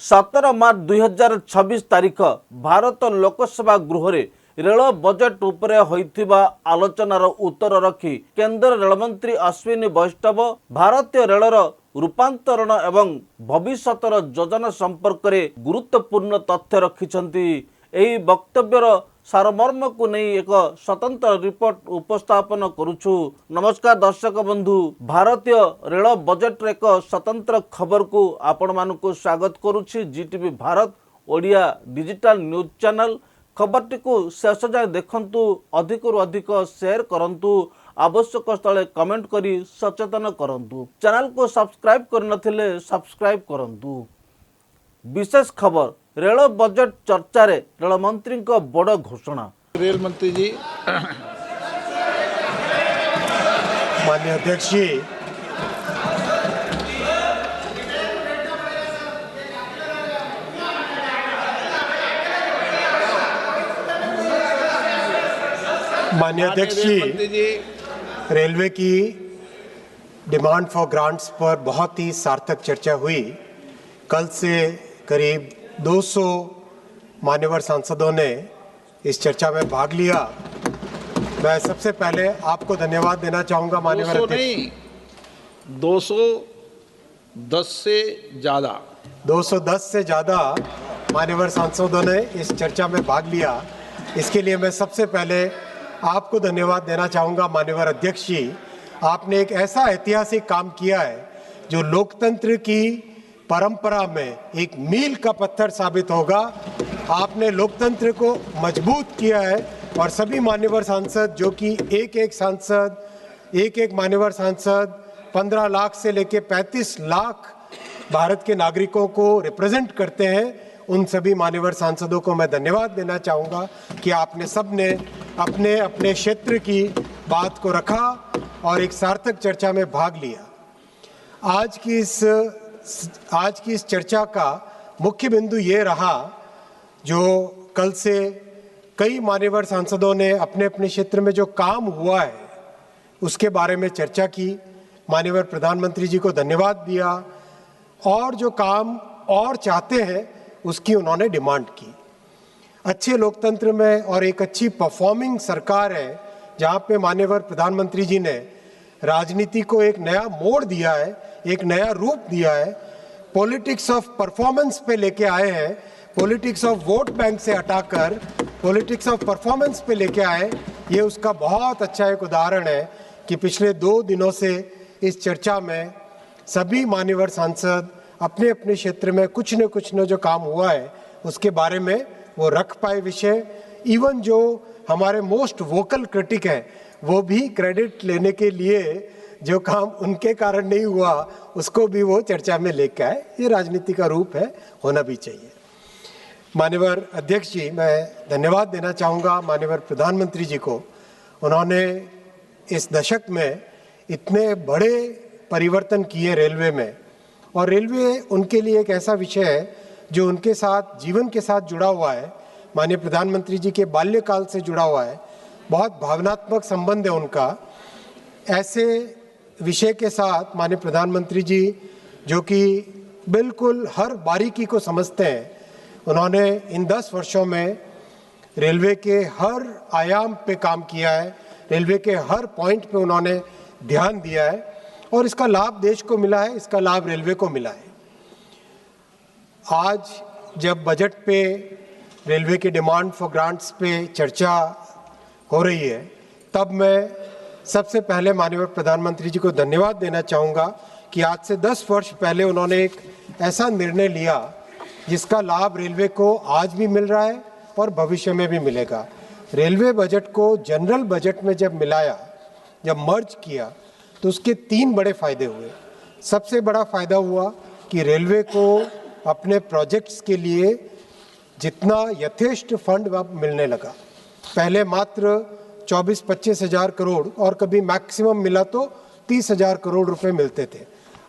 17 मार्च 2026 तारीख भारत लोकसभा गृह रे रेल बजेट उपरे होइथिबा आलोचनार उत्तर रखी केंद्र रेलमंत्री अश्विनी वैष्णव भारतीय रेलर रूपांतरण एवं भविष्यतर योजना संपर्क में गुरुत्वपूर्ण तथ्य रखिछंती। एही वक्तव्यर सारमर्म को नहीं एक स्वतंत्र रिपोर्ट उपस्थापन करुछु। नमस्कार दर्शक बंधु, भारतीय रेल बजेट एक स्वतंत्र खबर को आपण मानकु स्वागत करुछि। GTV Bharat Odia digital news channel खबरटी को शेष जाए देखंतु, अधिक रु अधिक शेयर करंतु, आवश्यक स्थले कमेंट करी सचेतन करंतु। चैनल को सब्सक्राइब करनथिले सब्सक्राइब करंतु। विशेष खबर, रेल बजेट चर्चा रे रेल मंत्री को बड़ घोषणा। रेल मंत्री जी, माननीय अध्यक्ष जी, माननीय अध्यक्ष जी, रेलवे की डिमांड फॉर ग्रांट्स पर बहुत ही सार्थक चर्चा हुई। कल से करीब 200 मान्यवर सांसदों ने इस चर्चा में भाग लिया। मैं सबसे पहले आपको धन्यवाद देना चाहूंगा मान्यवर 200 नहीं, 210 से ज़्यादा 210 से ज़्यादा मान्यवर सांसदों ने इस चर्चा में भाग लिया। इसके लिए मैं सबसे पहले आपको धन्यवाद देना चाहूँगा माननीय अध्यक्ष जी। आपने एक ऐसा ऐतिहासिक काम किया है जो लोकतंत्र की परंपरा में एक मील का पत्थर साबित होगा। आपने लोकतंत्र को मजबूत किया है और सभी मान्यवर सांसद जो कि एक मान्यवर सांसद 15 लाख से लेकर 35 लाख भारत के नागरिकों को रिप्रेजेंट करते हैं, उन सभी मान्यवर सांसदों को मैं धन्यवाद देना चाहूँगा कि आपने सबने अपने अपने क्षेत्र की बात को रखा और एक सार्थक चर्चा में भाग लिया। आज की इस चर्चा का मुख्य बिंदु ये रहा, जो कल से कई मान्यवर सांसदों ने अपने अपने क्षेत्र में जो काम हुआ है उसके बारे में चर्चा की। माननीय प्रधानमंत्री जी को धन्यवाद दिया और जो काम और चाहते हैं उसकी उन्होंने डिमांड की। अच्छे लोकतंत्र में और एक अच्छी परफॉर्मिंग सरकार है जहाँ पे माननीय प्रधानमंत्री जी ने राजनीति को एक नया मोड़ दिया है, एक नया रूप दिया है। पॉलिटिक्स ऑफ परफॉर्मेंस पे लेके आए हैं, पॉलिटिक्स ऑफ वोट बैंक से हटाकर पॉलिटिक्स ऑफ परफॉर्मेंस पे लेके आए। ये उसका बहुत अच्छा एक उदाहरण है कि पिछले 2 दिनों से इस चर्चा में सभी मान्यवर सांसद अपने अपने क्षेत्र में कुछ न जो काम हुआ है उसके बारे में वो रख पाए विषय। इवन जो हमारे मोस्ट वोकल क्रिटिक हैं वो भी क्रेडिट लेने के लिए जो काम उनके कारण नहीं हुआ उसको भी वो चर्चा में लेकर आए। ये राजनीति का रूप है, होना भी चाहिए। माननीय अध्यक्ष जी, मैं धन्यवाद देना चाहूँगा माननीय प्रधानमंत्री जी को। उन्होंने इस दशक में इतने बड़े परिवर्तन किए रेलवे में, और रेलवे उनके लिए एक ऐसा विषय है जो उनके साथ जीवन के साथ जुड़ा हुआ है। माननीय प्रधानमंत्री जी के बाल्यकाल से जुड़ा हुआ है, बहुत भावनात्मक संबंध है उनका। ऐसे विषय के साथ माननीय प्रधानमंत्री जी जो कि बिल्कुल हर बारीकी को समझते हैं, उन्होंने इन 10 वर्षों में रेलवे के हर आयाम पे काम किया है, रेलवे के हर पॉइंट पे उन्होंने ध्यान दिया है और इसका लाभ देश को मिला है, इसका लाभ रेलवे को मिला है। आज जब बजट पे रेलवे की डिमांड फॉर ग्रांट्स पे चर्चा हो रही है, तब मैं सबसे पहले माननीय प्रधानमंत्री जी को धन्यवाद देना चाहूँगा कि आज से 10 वर्ष पहले उन्होंने एक ऐसा निर्णय लिया जिसका लाभ रेलवे को आज भी मिल रहा है और भविष्य में भी मिलेगा। रेलवे बजट को जनरल बजट में जब मिलाया, जब मर्ज किया, तो उसके 3 बड़े फायदे हुए। सबसे बड़ा फायदा हुआ कि रेलवे को अपने प्रोजेक्ट्स के लिए जितना यथेष्ट फंड अब मिलने लगा। पहले मात्र 24-25 हज़ार करोड़ और कभी मैक्सिमम मिला तो 30 हज़ार करोड़ रुपए मिलते थे।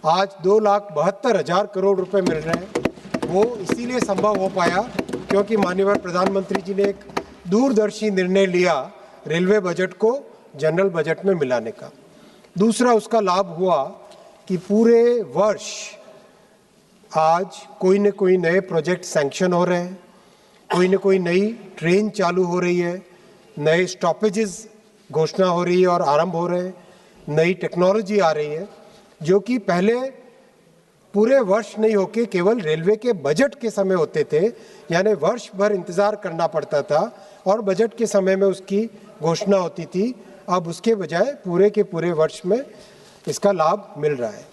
आज 2,72,000 करोड़ रुपए मिल रहे हैं। वो इसीलिए संभव हो पाया क्योंकि माननीय प्रधानमंत्री जी ने एक दूरदर्शी निर्णय लिया रेलवे बजट को जनरल बजट में मिलाने का। दूसरा उसका लाभ हुआ कि पूरे वर्ष आज कोई न कोई नए प्रोजेक्ट सैंक्शन हो रहे हैं, कोई न कोई नई ट्रेन चालू हो रही है, नए स्टॉपेजेस घोषणा हो रही है और आरंभ हो रहे हैं, नई टेक्नोलॉजी आ रही है, जो कि पहले पूरे वर्ष नहीं होके केवल रेलवे के बजट के समय होते थे, यानी वर्ष भर इंतजार करना पड़ता था और बजट के समय में उसकी घोषणा होती थी। अब उसके बजाय पूरे के पूरे वर्ष में इसका लाभ मिल रहा है।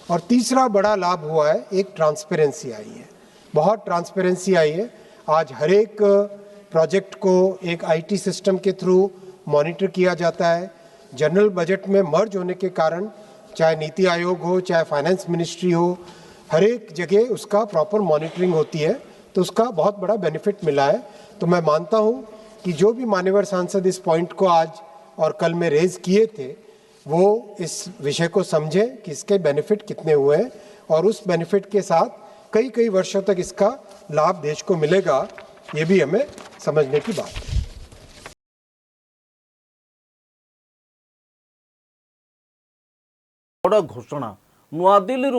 और तीसरा बड़ा लाभ हुआ है, एक ट्रांसपेरेंसी आई है, बहुत ट्रांसपेरेंसी आई है। आज हर एक प्रोजेक्ट को एक आईटी सिस्टम के थ्रू मॉनिटर किया जाता है। जनरल बजट में मर्ज होने के कारण चाहे नीति आयोग हो, चाहे फाइनेंस मिनिस्ट्री हो, हर एक जगह उसका प्रॉपर मॉनिटरिंग होती है, तो उसका बहुत बड़ा बेनिफिट मिला है। तो मैं मानता हूँ कि जो भी मान्यवर सांसद इस पॉइंट को आज और कल में रेज किए थे, वो इस विषय को समझें कि इसके बेनिफिट कितने हुए हैं और उस बेनिफिट के साथ कई कई वर्षों तक इसका लाभ देश को मिलेगा, ये भी हमें समझने की बात है। बड़ घोषणा नुआदिल्ली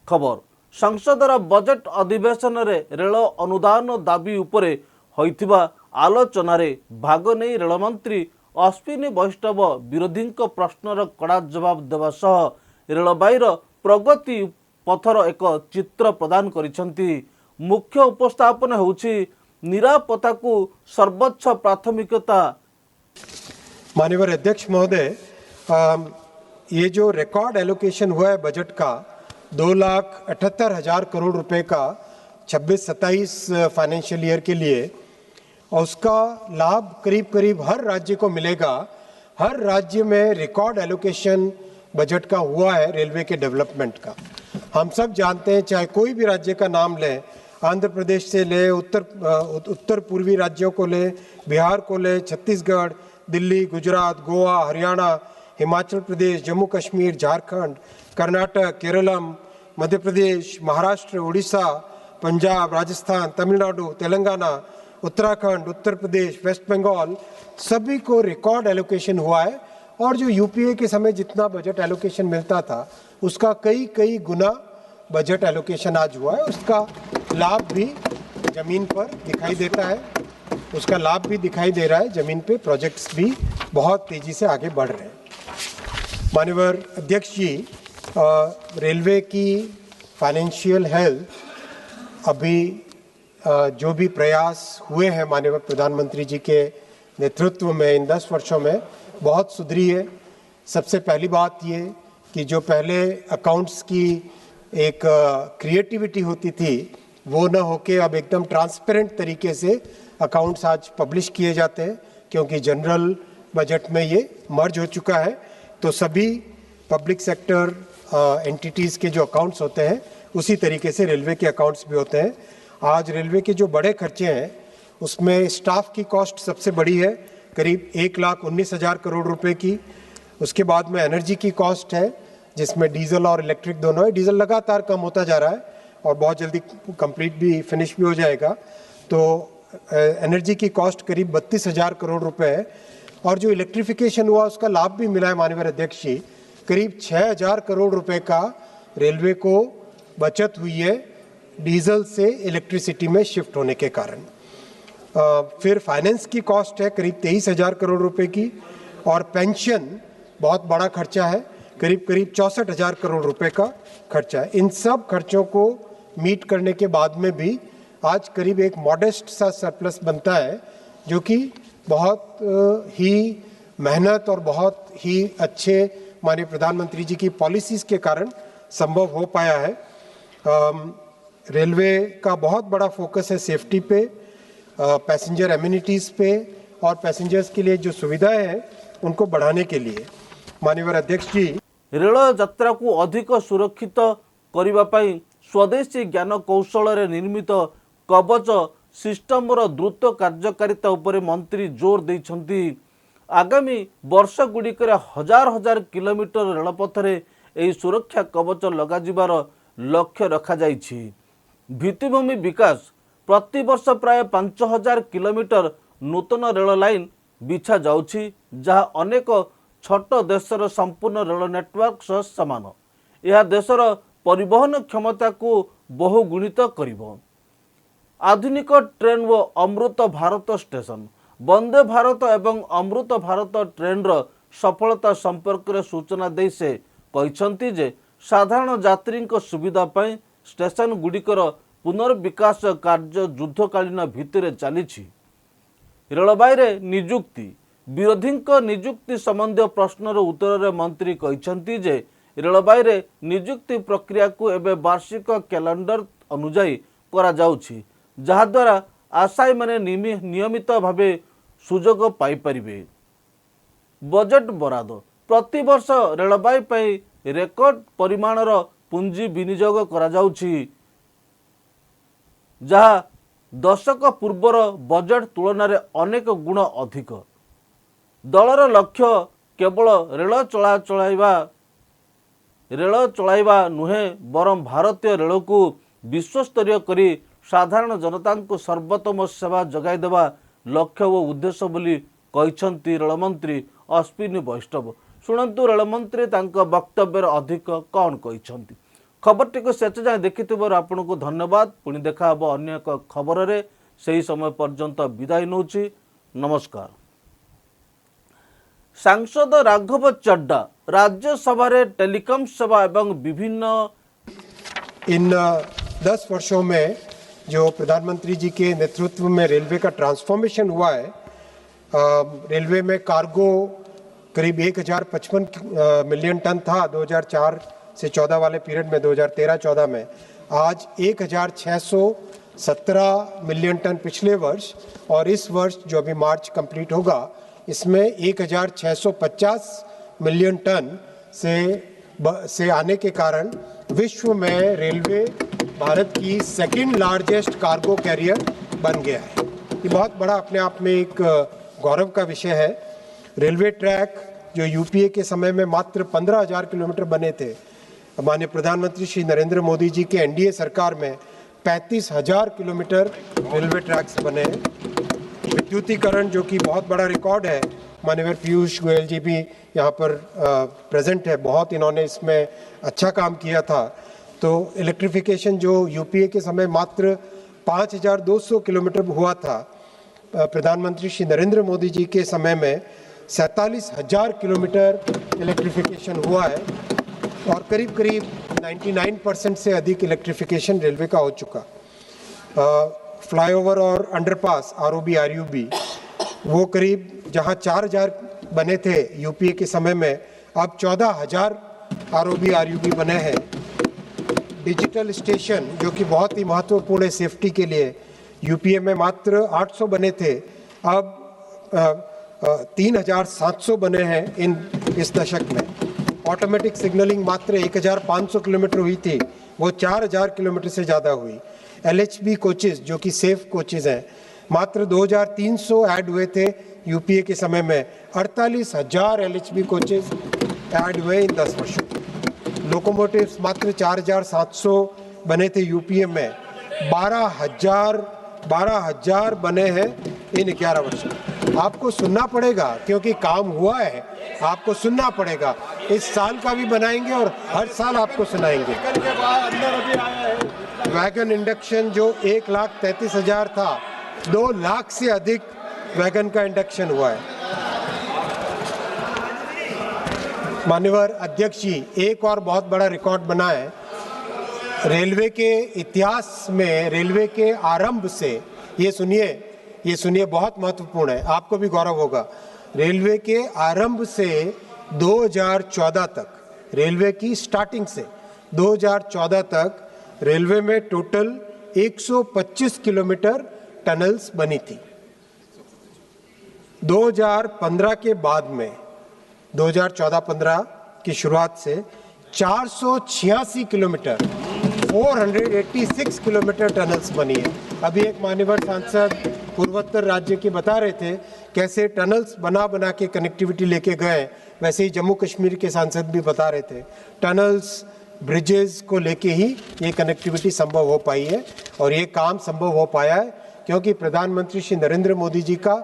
खबर संसदर बजेट अधिवेशन रे रेल अनुदान दाबी उपरे होइथिबा आलोचनारे भाग नहीं रेलमंत्री अश्विनी वैष्णव विरोधी प्रश्नर कड़ा जवाब देवा सह रेलबाईर प्रगति पथर एक चित्र प्रदान करिसेंती। मुख्य उपस्थापन होउछि निरापत्ता को सर्वोच्च प्राथमिकता। माननीय अध्यक्ष महोदय, ये जो रिकॉर्ड एलोकेशन हुआ है बजट का 2,78,000 करोड़ रुपए का 26-27 फाइनेंशियल ईयर के लिए, और उसका लाभ करीब करीब हर राज्य को मिलेगा। हर राज्य में रिकॉर्ड एलोकेशन बजट का हुआ है रेलवे के डेवलपमेंट का। हम सब जानते हैं, चाहे कोई भी राज्य का नाम लें, आंध्र प्रदेश से ले, उत्तर पूर्वी राज्यों को ले, बिहार को ले, छत्तीसगढ़, दिल्ली, गुजरात, गोवा, हरियाणा, हिमाचल प्रदेश, जम्मू कश्मीर, झारखंड, कर्नाटक, केरलम, मध्य प्रदेश, महाराष्ट्र, उड़ीसा, पंजाब, राजस्थान, तमिलनाडु, तेलंगाना, उत्तराखंड, उत्तर प्रदेश, वेस्ट बंगाल, सभी को रिकॉर्ड एलोकेशन हुआ है। और जो यूपीए के समय जितना बजट एलोकेशन मिलता था, उसका कई गुना बजट एलोकेशन आज हुआ है। उसका लाभ भी जमीन पर दिखाई देता है, उसका लाभ भी दिखाई दे रहा है। जमीन पे प्रोजेक्ट्स भी बहुत तेजी से आगे बढ़ रहे हैं। माननीय अध्यक्ष जी, रेलवे की फाइनेंशियल हेल्थ अभी जो भी प्रयास हुए हैं माननीय प्रधानमंत्री जी के नेतृत्व में इन 10 वर्षों में बहुत सुधरी है। सबसे पहली बात ये कि जो पहले अकाउंट्स की एक क्रिएटिविटी होती थी, वो न होके अब एकदम ट्रांसपेरेंट तरीके से अकाउंट्स आज पब्लिश किए जाते हैं, क्योंकि जनरल बजट में ये मर्ज हो चुका है। तो सभी पब्लिक सेक्टर एंटिटीज़ के जो अकाउंट्स होते हैं, उसी तरीके से रेलवे के अकाउंट्स भी होते हैं। आज रेलवे के जो बड़े खर्चे हैं, उसमें स्टाफ की कॉस्ट सबसे बड़ी है, करीब 1,19,000 करोड़ रुपए की। उसके बाद में एनर्जी की कॉस्ट है, जिसमें डीजल और इलेक्ट्रिक दोनों है। डीजल लगातार कम होता जा रहा है और बहुत जल्दी कंप्लीट भी फिनिश भी हो जाएगा। तो एनर्जी की कॉस्ट करीब 32,000 करोड़ रुपए है। और जो इलेक्ट्रिफिकेशन हुआ, उसका लाभ भी मिला है माननीय अध्यक्ष जी। करीब 6,000 करोड़ रुपए का रेलवे को बचत हुई है डीजल से इलेक्ट्रिसिटी में शिफ्ट होने के कारण। फिर फाइनेंस की कॉस्ट है करीब 23,000 करोड़ रुपए की, और पेंशन बहुत बड़ा खर्चा है, करीब 64,000 करोड़ रुपए का खर्चा है। इन सब खर्चों को मीट करने के बाद में भी आज करीब एक मॉडेस्ट सा सरप्लस बनता है, जो कि बहुत ही मेहनत और बहुत ही अच्छे माननीय प्रधानमंत्री जी की पॉलिसीज़ के कारण संभव हो पाया है। रेलवे का बहुत बड़ा फोकस है सेफ्टी पे, पैसेंजर एमिनिटीज़ पे, और पैसेंजर्स के लिए जो सुविधाएं हैं उनको बढ़ाने के लिए। माननीय अध्यक्ष जी, रेल यात्रा को अधिक सुरक्षित करने पाई स्वदेशी ज्ञान कौशल रे निर्मित कवच सिस्टमर द्रुत कार्यकारिता उपरे मंत्री जोर देइछन्ति। आगामी वर्ष गुड़िकर हजार हजार किलोमीटर रेलपथरे एही सुरक्षा कवच लगाजिबार लक्ष्य रखा जाइछि। भित्तिभूमि विकास प्रति वर्ष प्राय 5,000 किलोमीटर नूतन रेल लाइन बिछा जाउछि, जहाँ अनेक छोट देशर संपूर्ण रेल नेटवर्क सह समान। यह देशर परिवहन क्षमता को बहुगुणित करिब। आधुनिक ट्रेन व अमृत भारत स्टेशन वंदे भारत एवं अमृत भारत ट्रेन रो सफलता संपर्क में सूचना दे से कहते जे साधारण यात्री सुविधा पर स्टेशन गुड़िकर पुनर्विकास कार्य युद्धकालीन भित्तिरे चली। रेलबाई निजुक्ति विरोधी निजुक्ति संबंधी प्रश्नर उत्तर में मंत्री कहते जे रेलबाई निजुक्ति प्रक्रिया को एवं वार्षिक कैलेंडर अनुजाई करा जाउछि, जहाद्वारा आशायी माने नियमित भावे सुजोग पाई परिबे। बजेट बराद प्रति वर्ष रेलबाई पाई रेकर्ड परिमाणर पुंजी विनियोग करा जाउछि, जहा दशक पूर्वर बजेट तुलन में अनेक गुण अधिक। दलर लक्ष्य केवल रेल चलाइबा नुहे बरं भारतीय रेल को विश्वस्तरीय करी साधारण जनता को सर्वोत्तम सेवा जगाई देवा लक्ष्य व उद्देश्य बोली कहते रेलमंत्री अश्विनी वैष्णव। शुणु रेलमंत्री वक्तव्य अधिक कौन कहते। खबरटी को शेष जाए देखिथिबार आपन को धन्यवाद। पुणी देखा हब अन्य एक खबर रे, सही समय पर्यंत विदाय नौछि। नमस्कार। सांसद राघव चड्डा राज्यसभा रे टेलीकॉम सेवा एवं विभिन्न इन 10 वर्षों में जो प्रधानमंत्री जी के नेतृत्व में रेलवे का ट्रांसफॉर्मेशन हुआ है, रेलवे में कार्गो करीब 1055 मिलियन टन था 2004 से 14 वाले पीरियड में, 2013-14 में। आज 1617 मिलियन टन पिछले वर्ष, और इस वर्ष जो अभी मार्च कंप्लीट होगा इसमें 1650 मिलियन टन से आने के कारण विश्व में रेलवे भारत की सेकंड लार्जेस्ट कार्गो कैरियर बन गया है। ये बहुत बड़ा अपने आप में एक गौरव का विषय है। रेलवे ट्रैक जो यूपीए के समय में मात्र 15,000 किलोमीटर बने थे, माननीय प्रधानमंत्री श्री नरेंद्र मोदी जी के एनडीए सरकार में 35,000 किलोमीटर रेलवे ट्रैक्स बने हैं। विद्युतीकरण जो कि बहुत बड़ा रिकॉर्ड है, माननीय पीयूष गोयल जी भी यहाँ पर प्रेजेंट है, बहुत इन्होंने इसमें अच्छा काम किया था। तो इलेक्ट्रिफिकेशन जो यूपीए के समय मात्र 5,200 किलोमीटर हुआ था, प्रधानमंत्री श्री नरेंद्र मोदी जी के समय में 47,000 किलोमीटर इलेक्ट्रिफिकेशन हुआ है, और करीब करीब 99% से अधिक इलेक्ट्रिफिकेशन रेलवे का हो चुका। फ्लाईओवर और अंडरपास आरओबी आरयूबी वो करीब जहां 4,000 बने थे यूपीए के समय में, अब 14,000 आरओबी आरयूबी बने हैं। डिजिटल स्टेशन जो कि बहुत ही महत्वपूर्ण है सेफ्टी के लिए, यूपीए में मात्र 800 बने थे, अब 3,700 बने हैं इस दशक में। ऑटोमेटिक सिग्नलिंग मात्र 1,500 किलोमीटर हुई थी, वो 4,000 किलोमीटर से ज़्यादा हुई। एलएचबी कोचेज़ जो कि सेफ कोचेज़ हैं, मात्र 2,300 ऐड हुए थे यूपीए के समय में, 48,000 एलएचबी कोचेज़ ऐड हुए इन 10 वर्षों। लोकोमोटिव्स मात्र 4,700 बने थे यूपीए में, 12,000 बने हैं इन 11 वर्षों। आपको सुनना पड़ेगा क्योंकि काम हुआ है, आपको सुनना पड़ेगा। इस साल का भी बनाएंगे और हर साल आपको सुनाएंगे। वैगन इंडक्शन जो 1,33,000 था, 2 लाख से अधिक वैगन का इंडक्शन हुआ है। माननीय अध्यक्ष जी, एक और बहुत बड़ा रिकॉर्ड बना है रेलवे के इतिहास में। रेलवे के आरंभ से, ये सुनिए बहुत महत्वपूर्ण है, आपको भी गौरव होगा। रेलवे के आरंभ से 2014 तक, रेलवे की स्टार्टिंग से 2014 तक रेलवे में टोटल 125 किलोमीटर टनल्स बनी थी। 2015 के बाद में, 2014-15 की शुरुआत से 486 किलोमीटर, 486 किलोमीटर टनल्स बनी है। अभी एक मान्यवर सांसद पूर्वोत्तर राज्य के बता रहे थे कैसे टनल्स बना के कनेक्टिविटी लेके गए, वैसे ही जम्मू कश्मीर के सांसद भी बता रहे थे। टनल्स, ब्रिजेस को लेके ही ये कनेक्टिविटी संभव हो पाई है, और ये काम संभव हो पाया है क्योंकि प्रधानमंत्री श्री नरेंद्र मोदी जी का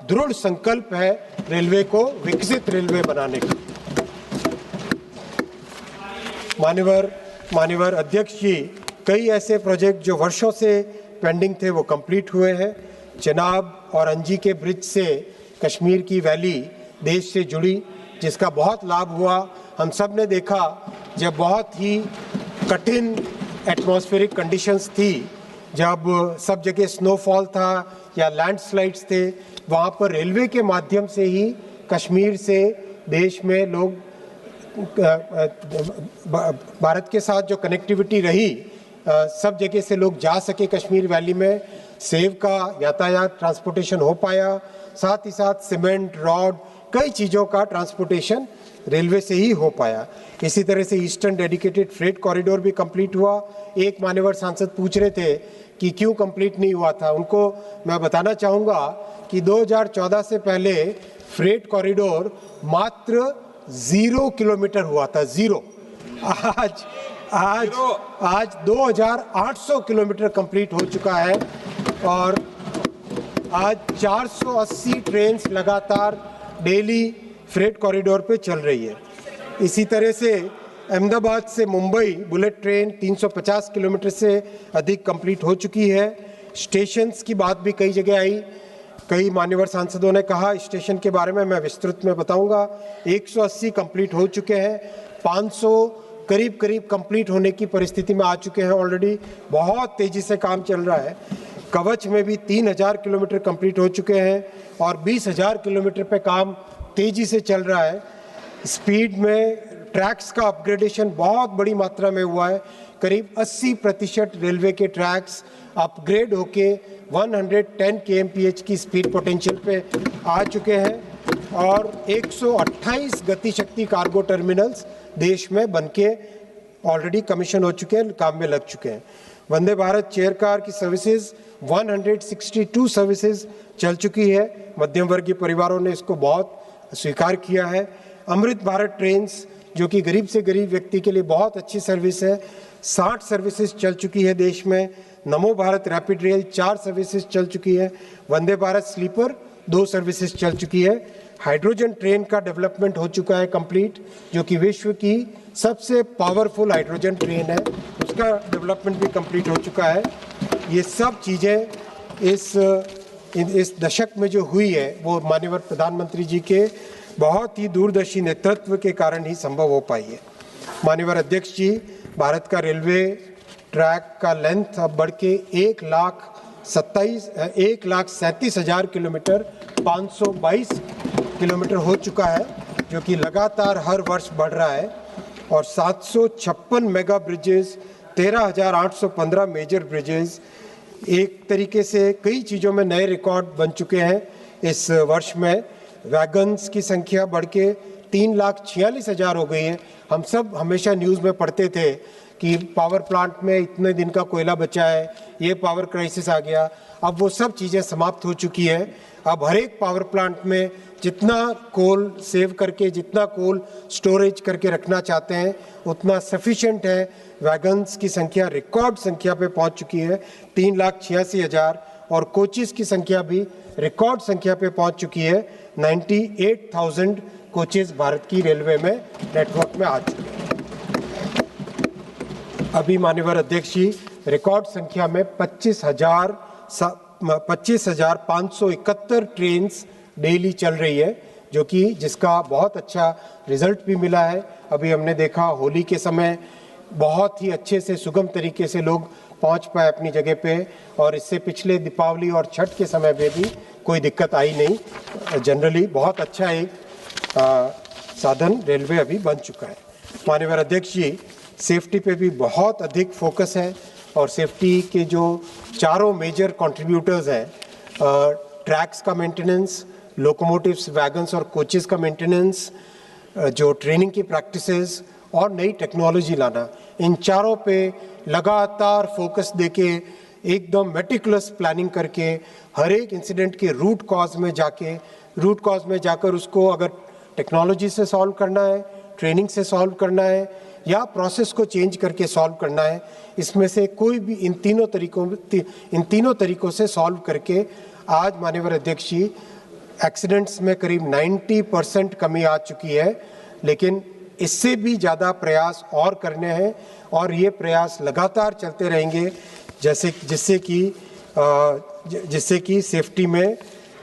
दृढ़ संकल्प है रेलवे को विकसित रेलवे बनाने का। माननीय अध्यक्ष जी, कई ऐसे प्रोजेक्ट जो वर्षों से पेंडिंग थे वो कंप्लीट हुए हैं। चिनाब और अंजी के ब्रिज से कश्मीर की वैली देश से जुड़ी, जिसका बहुत लाभ हुआ। हम सब ने देखा जब बहुत ही कठिन एटमॉस्फेरिक कंडीशंस थी, जब सब जगह स्नोफॉल था या लैंडस्लाइड्स थे, वहाँ पर रेलवे के माध्यम से ही कश्मीर से देश में लोग भारत के साथ जो कनेक्टिविटी रही, सब जगह से लोग जा सके कश्मीर वैली में, सेब का यातायात ट्रांसपोर्टेशन हो पाया। साथ ही साथ सीमेंट, रॉड, कई चीज़ों का ट्रांसपोर्टेशन रेलवे से ही हो पाया। इसी तरह से ईस्टर्न डेडिकेटेड फ्रेट कॉरिडोर भी कंप्लीट हुआ। एक मान्यवर सांसद पूछ रहे थे कि क्यों कंप्लीट नहीं हुआ था। उनको मैं बताना चाहूँगा कि 2014 से पहले फ्रेट कॉरिडोर मात्र 0 किलोमीटर हुआ था, 0। आज 2800 किलोमीटर कंप्लीट हो चुका है और आज 480 ट्रेन लगातार डेली फ्रेट कॉरिडोर पे चल रही है। इसी तरह से अहमदाबाद से मुंबई बुलेट ट्रेन 350 किलोमीटर से अधिक कंप्लीट हो चुकी है। स्टेशंस की बात भी कई जगह आई, कई मान्यवर सांसदों ने कहा स्टेशन के बारे में, मैं विस्तृत में बताऊंगा। 180 कंप्लीट हो चुके हैं, 500 करीब कंप्लीट होने की परिस्थिति में आ चुके हैं ऑलरेडी। बहुत तेजी से काम चल रहा है। कवच में भी 3000 किलोमीटर कंप्लीट हो चुके हैं और 20,000 किलोमीटर पे काम तेजी से चल रहा है। स्पीड में ट्रैक्स का अपग्रेडेशन बहुत बड़ी मात्रा में हुआ है। करीब 80% रेलवे के ट्रैक्स अपग्रेड होके 110 kmph की स्पीड पोटेंशियल पे आ चुके हैं और 128 गति शक्ति कार्गो टर्मिनल्स देश में बनके ऑलरेडी कमीशन हो चुके हैं, काम में लग चुके हैं। वंदे भारत चेयर कार की सर्विसेज 162 सर्विसेज चल चुकी है। मध्यम वर्गीय परिवारों ने इसको बहुत स्वीकार किया है। अमृत भारत ट्रेन्स जो कि गरीब से गरीब व्यक्ति के लिए बहुत अच्छी सर्विस है, 60 सर्विसेज चल चुकी है देश में। नमो भारत रैपिड रेल 4 सर्विसेज चल चुकी है। वंदे भारत स्लीपर 2 सर्विसेज चल चुकी है। हाइड्रोजन ट्रेन का डेवलपमेंट हो चुका है कंप्लीट, जो कि विश्व की सबसे पावरफुल हाइड्रोजन ट्रेन है, उसका डेवलपमेंट भी कंप्लीट हो चुका है। ये सब चीज़ें इस दशक में जो हुई है वो माननीय प्रधानमंत्री जी के बहुत ही दूरदर्शी नेतृत्व के कारण ही संभव हो पाई है। माननीय अध्यक्ष जी, भारत का रेलवे ट्रैक का लेंथ अब बढ़ के 1,37,000 किलोमीटर 522 किलोमीटर हो चुका है, जो कि लगातार हर वर्ष बढ़ रहा है। और 756 मेगा ब्रिजेस, 13,815 मेजर ब्रिजेस, एक तरीके से कई चीज़ों में नए रिकॉर्ड बन चुके हैं इस वर्ष में। वैगन्स की संख्या बढ़ के 3,46,000 हो गई है। हम सब हमेशा न्यूज़ में पढ़ते थे कि पावर प्लांट में इतने दिन का कोयला बचा है, ये पावर क्राइसिस आ गया। अब वो सब चीज़ें समाप्त हो चुकी है। अब हर एक पावर प्लांट में जितना कोल सेव करके, जितना कोल स्टोरेज करके रखना चाहते हैं, उतना सफिशिएंट है। वैगन्स की संख्या रिकॉर्ड संख्या पे पहुंच चुकी है 3,86,000 और कोचेस की संख्या भी रिकॉर्ड संख्या पे पहुंच चुकी है। 98,000 कोचेस भारत की रेलवे में नेटवर्क में आ चुके हैं। अभी माननीय अध्यक्ष जी, रिकॉर्ड संख्या में 25,571 ट्रेन डेली चल रही है, जो कि जिसका बहुत अच्छा रिजल्ट भी मिला है। अभी हमने देखा होली के समय बहुत ही अच्छे से सुगम तरीके से लोग पहुंच पाए अपनी जगह पे, और इससे पिछले दीपावली और छठ के समय पे भी कोई दिक्कत आई नहीं। जनरली बहुत अच्छा एक साधन रेलवे अभी बन चुका है। माननीय अध्यक्ष जी, सेफ्टी पे भी बहुत अधिक फोकस है और सेफ्टी के जो चारों मेजर कंट्रीब्यूटर्स हैं, ट्रैक्स का मेंटेनेंस, लोकोमोटिव्स, वैगन्स और कोचेस का मेंटेनेंस, जो ट्रेनिंग की प्रैक्टिसेस और नई टेक्नोलॉजी लाना, इन चारों पे लगातार फोकस देके एकदम मेटिकुलस प्लानिंग करके हर एक इंसिडेंट के रूट कॉज में जाकर उसको अगर टेक्नोलॉजी से सॉल्व करना है, ट्रेनिंग से सॉल्व करना है या प्रोसेस को चेंज करके सॉल्व करना है, इसमें से कोई भी इन तीनों तरीकों से सॉल्व करके आज माननीय अध्यक्ष जी एक्सीडेंट्स में करीब 90% कमी आ चुकी है। लेकिन इससे भी ज़्यादा प्रयास और करने हैं और ये प्रयास लगातार चलते रहेंगे, जिससे कि सेफ्टी में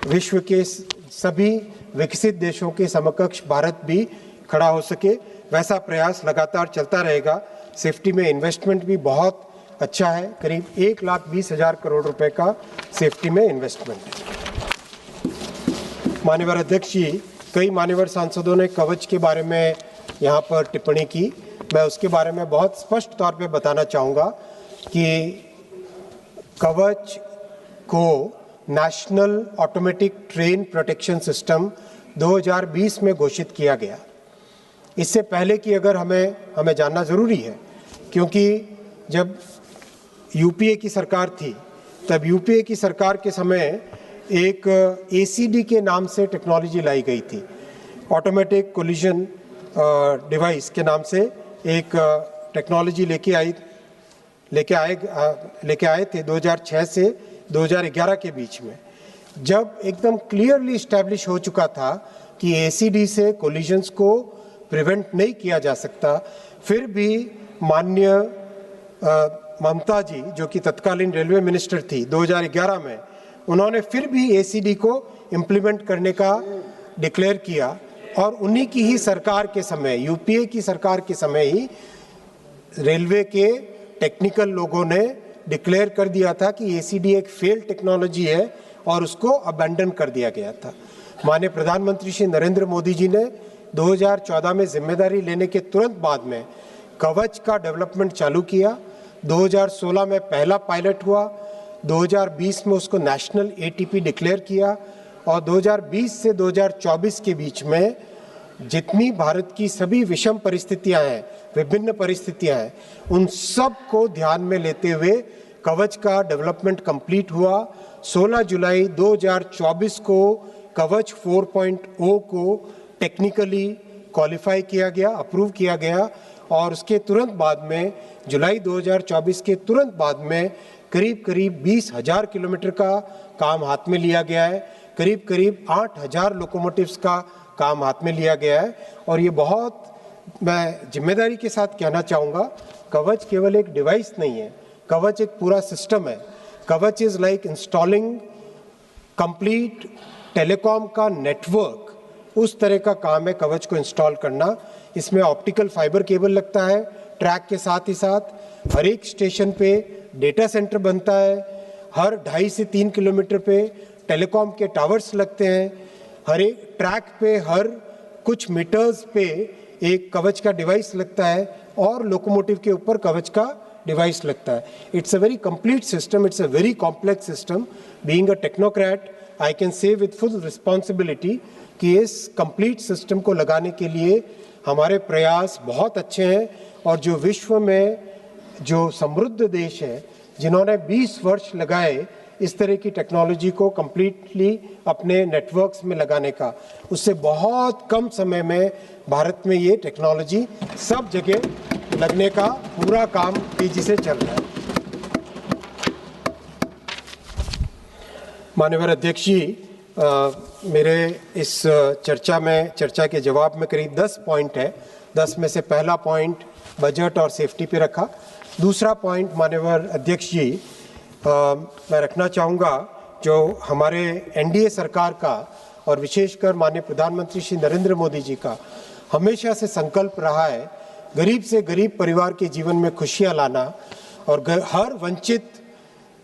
विश्व के सभी विकसित देशों के समकक्ष भारत भी खड़ा हो सके। वैसा प्रयास लगातार चलता रहेगा। सेफ्टी में इन्वेस्टमेंट भी बहुत अच्छा है, करीब 1,20,000 करोड़ रुपए का सेफ्टी में इन्वेस्टमेंट है। माननीय अध्यक्ष जी, कई मान्यवर सांसदों ने कवच के बारे में यहाँ पर टिप्पणी की। मैं उसके बारे में बहुत स्पष्ट तौर पे बताना चाहूँगा कि कवच को national automatic train protection system 2020 में घोषित किया गया। इससे पहले कि अगर हमें जानना ज़रूरी है, क्योंकि जब यूपीए की सरकार थी, तब यूपीए की सरकार के समय एक एसीडी के नाम से टेक्नोलॉजी लाई गई थी, ऑटोमेटिक कोलिजन डिवाइस के नाम से एक टेक्नोलॉजी लेके आए थे 2006 से 2011 के बीच में, जब एकदम क्लियरली इस्टेब्लिश हो चुका था कि एसीडी से कोलिजन्स को प्रिवेंट नहीं किया जा सकता। फिर भी माननीय ममता जी, जो कि तत्कालीन रेलवे मिनिस्टर थी 2011 में, उन्होंने फिर भी एसीडी को इम्प्लीमेंट करने का डिक्लेयर किया और उन्हीं की ही सरकार के समय, यूपीए की सरकार के समय ही रेलवे के टेक्निकल लोगों ने डिक्लेयर कर दिया था कि एसीडी एक फेल्ड टेक्नोलॉजी है और उसको अबैंडन कर दिया गया था। माननीय प्रधानमंत्री श्री नरेंद्र मोदी जी ने 2014 में जिम्मेदारी लेने के तुरंत बाद में कवच का डेवलपमेंट चालू किया। 2016 में पहला पायलट हुआ, 2020 में उसको नेशनल एटीपी डिक्लेयर किया और 2020 से 2024 के बीच में जितनी भारत की सभी विषम परिस्थितियां हैं, विभिन्न परिस्थितियां हैं, उन सब को ध्यान में लेते हुए कवच का डेवलपमेंट कंप्लीट हुआ। 16 जुलाई 2024 को कवच 4.0 को टेक्निकली क्वालिफाई किया गया, अप्रूव किया गया और उसके तुरंत बाद में जुलाई 2024 के तुरंत बाद में करीब 20,000 किलोमीटर का काम हाथ में लिया गया है, करीब 8,000 लोकोमोटिव्स का काम हाथ में लिया गया है। और ये बहुत, मैं जिम्मेदारी के साथ कहना चाहूँगा, कवच केवल एक डिवाइस नहीं है, कवच एक पूरा सिस्टम है। कवच is like installing complete telecom का नेटवर्क, उस तरह का काम है कवच को इंस्टॉल करना। इसमें ऑप्टिकल फाइबर केबल लगता है ट्रैक के साथ ही साथ, हर एक स्टेशन पे डेटा सेंटर बनता है, हर 2.5 से 3 किलोमीटर पे टेलीकॉम के टावर्स लगते हैं, हर एक ट्रैक पे हर कुछ मीटर्स पे एक कवच का डिवाइस लगता है और लोकोमोटिव के ऊपर कवच का डिवाइस लगता है। It's a very complete system, it's a very complex system. Being a technocrat, I can say with full responsibility कि इस कंप्लीट सिस्टम को लगाने के लिए हमारे प्रयास बहुत अच्छे हैं और जो विश्व में जो समृद्ध देश है, जिन्होंने 20 वर्ष लगाए इस तरह की टेक्नोलॉजी को कंप्लीटली अपने नेटवर्क्स में लगाने का, उससे बहुत कम समय में भारत में ये टेक्नोलॉजी सब जगह लगने का पूरा काम तेजी से चल रहा है। माननीय अध्यक्ष जी, मेरे इस चर्चा के जवाब में करीब 10 पॉइंट है। 10 में से पहला पॉइंट बजट और सेफ्टी पे रखा। दूसरा पॉइंट माननीय अध्यक्ष जी, मैं रखना चाहूँगा, जो हमारे एनडीए सरकार का और विशेषकर माननीय प्रधानमंत्री श्री नरेंद्र मोदी जी का हमेशा से संकल्प रहा है, गरीब से गरीब परिवार के जीवन में खुशियाँ लाना और हर वंचित